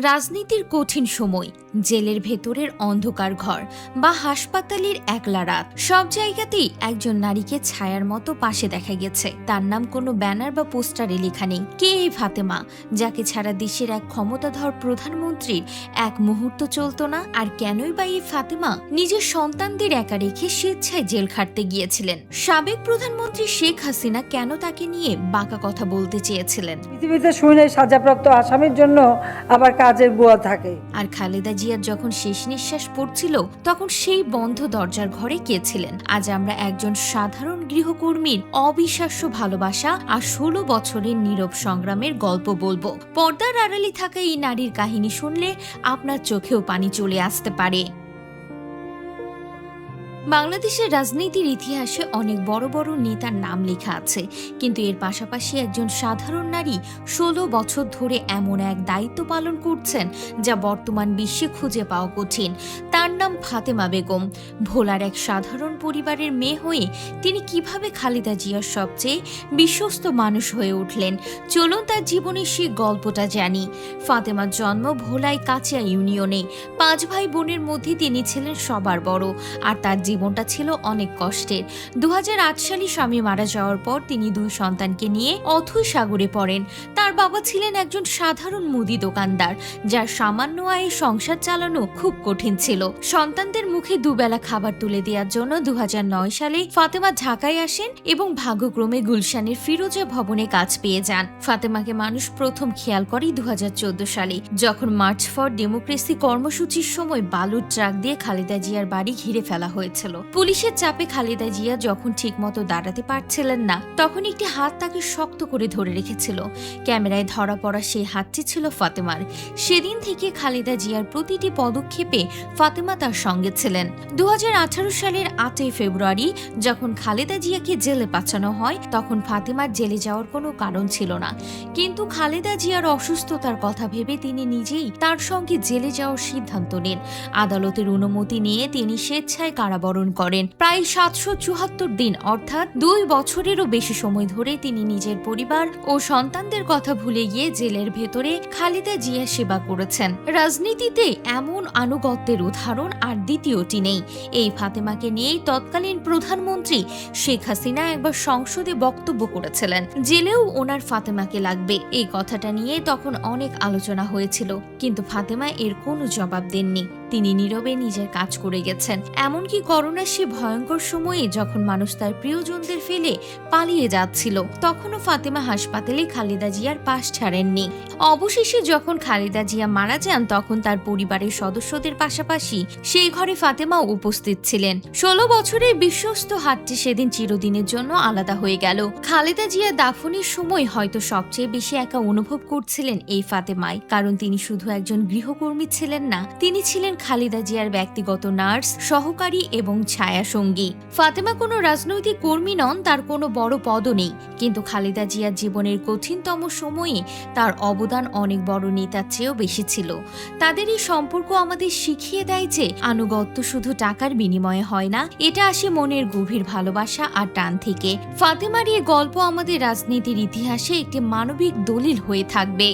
রাজনীতির কঠিন সময়, জেলের ভেতরের অন্ধকার ঘর বা হাসপাতালের একলা রাত, সব জায়গাতেই একজন নারীকে ছায়ার মতো পাশে দেখা গেছে। তার নাম কোনো ব্যানার বা পোস্টারে লেখা নেই। কে এই ফাতেমা, যাকে ছাড়া দেশের এক ক্ষমতাধর প্রধানমন্ত্রীর এক মুহূর্ত চলত না? আর কেনই বা এই ফাতেমা নিজের সন্তানদের একা রেখে স্বেচ্ছায় জেল খাটতে গিয়েছিলেন? সাবেক প্রধানমন্ত্রী শেখ হাসিনা কেন তাকে নিয়ে বাঁকা কথা বলতে চেয়েছিলেন? পৃথিবীতে শুনে সাজাপ্রাপ্ত আসামির জন্য আবার কাজের বুয়া থাকে। আর খালেদা জিয়ার যখন শেষ নিঃশ্বাস পড়ছিল, তখন সেই বন্ধ দরজার ঘরে কে ছিলেন? আজ আমরা একজন সাধারণ গৃহকর্মীর অবিশ্বাস্য ভালোবাসা আর 16 বছরের নীরব সংগ্রামের গল্প বলবো। পর্দার আড়ালে থাকা এই নারীর কাহিনী শুনলে আপনার চোখেও পানি চলে আসতে পারে। বাংলাদেশের রাজনীতির ইতিহাসে অনেক বড় বড় নেতার নাম লেখা আছে, কিন্তু এর পাশাপাশি একজন সাধারণ নারী 16 বছর ধরে এমন এক দায়িত্ব পালন করছেন যা বর্তমান বিশ্বে খুঁজে পাওয়া কঠিন। তার নাম ফাতেমা বেগম। ভোলার এক সাধারণ পরিবারের মেয়ে হয়ে তিনি কিভাবে খালেদা জিয়ার সবচেয়ে বিশ্বস্ত মানুষ হয়ে উঠলেন, চলুন তার জীবনের সেই গল্পটা জানি। ফাতেমার জন্ম ভোলায় কাচিয়া ইউনিয়নে। 5 ভাই বোনের মধ্যে তিনি ছিলেন সবার বড়, আর তার জীবনটা ছিল অনেক কষ্টের। 2008 সালে স্বামী মারা যাওয়ার পর তিনি 2 সন্তানকে নিয়ে অথৈ সাগরে পড়েন। তার বাবা ছিলেন একজন সাধারণ মুদি দোকানদার, যার সামান্য আয়ে সংসার চালানো খুব কঠিন ছিল। সন্তানদের মুখে দুবেলা খাবার তুলে দেওয়ার জন্য 2009 সালে ফাতেমা ঢাকায় আসেন এবং ভাগ্যক্রমে গুলশানের ফিরোজা ভবনে কাজ পেয়ে যান। ফাতেমাকে মানুষ প্রথম খেয়াল করে 2014 সালে, যখন মার্চ ফর ডেমোক্রেসি কর্মসূচির সময় বালুর ট্রাক দিয়ে খালেদা জিয়ার বাড়ি ঘিরে ফেলা হয়েছিল। পুলিশের চাপে খালেদা জিয়া যখন ঠিকমতো দাঁড়াতে পারছিলেন না, তখন একটি হাত তাকে শক্ত করে ধরে রেখেছিল। ক্যামেরায় ধরা পড়া সেই হাতটি ছিল ফাতেমার। সেদিন থেকে খালেদা জিয়ার প্রতিটি পদক্ষেপে ফাতেমা তার সঙ্গে ছিলেন। 2018 সালের 8 ফেব্রুয়ারি যখন খালেদা জিয়াকে জেলে পাঠানো হয়, তখন ফাতেমার জেলে যাওয়ার কোনো কারণ ছিল না, কিন্তু খালেদা জিয়ার অসুস্থতার কথা ভেবে তিনি নিজেই তার সঙ্গে জেলে যাওয়ার সিদ্ধান্ত নেন। আদালতের অনুমতি নিয়ে তিনি স্বেচ্ছায় কারাবরণ করেন। প্রায় 774 দিন, অর্থাৎ 2 বছরেরও বেশি সময় ধরে তিনি নিজের পরিবার ও সন্তানদের কথা ভুলে গিয়ে জেলের ভেতরে খালেদা জিয়া সেবা করেছেন। রাজনীতিতে এমন আনুগত্যের উদাহরণ আর দ্বিতীয়টি নেই। এই ফাতেমাকে নিয়েই তৎকালীন প্রধানমন্ত্রী শেখ হাসিনা একবার সংসদে বক্তব্য করেছিলেন, জেলেও ওনার ফাতেমাকে লাগবে। এই কথাটা নিয়ে তখন অনেক আলোচনা হয়েছিল, কিন্তু ফাতেমা এর কোনো জবাব দেননি। তিনি নীরবে নিজের কাজ করে গেছেন। এমনকি করোনার সে ভয়ঙ্কর সময়ে যখন মানুষ তার প্রিয়জনদের ফেলে পালিয়ে যাচ্ছিল, তখনও ফাতেমা হাসপাতালে খালেদা জিয়ার পাশ ছাড়েননি। অবশেষে যখন খালেদা জিয়া মারা যান, তখন তার পরিবারের সদস্যদের পাশাপাশি সেই ঘরে ফাতেমাও উপস্থিত ছিলেন। 16 বছরের বিশ্বস্ত হাতটি সেদিন চিরদিনের জন্য আলাদা হয়ে গেল। খালেদা জিয়া দাফনের সময় হয়তো সবচেয়ে বেশি একা অনুভব করছিলেন এই ফাতেমাই, কারণ তিনি শুধু একজন গৃহকর্মী ছিলেন না, তিনি ছিলেন খালেদা জিয়ার ব্যক্তিগত নার্স, সহকারী এবং ছায়া সঙ্গী। ফাতেমা কোনো রাজনৈতিক কর্মী নন, তার কোনো বড় পদও নেই, কিন্তু খালেদা জিয়ার জীবনের কঠিনতম সময়ে তার অবদান অনেক বড় নেতার চেয়েও বেশি ছিল। তাদের এই সম্পর্ক আমাদের শিখিয়ে দেয় যে আনুগত্য শুধু টাকার বিনিময়ে হয় না, এটা আসে মনের গভীর ভালোবাসা আর টান থেকে। ফাতেমার এই গল্প আমাদের রাজনীতির ইতিহাসে একটি মানবিক দলিল হয়ে থাকবে।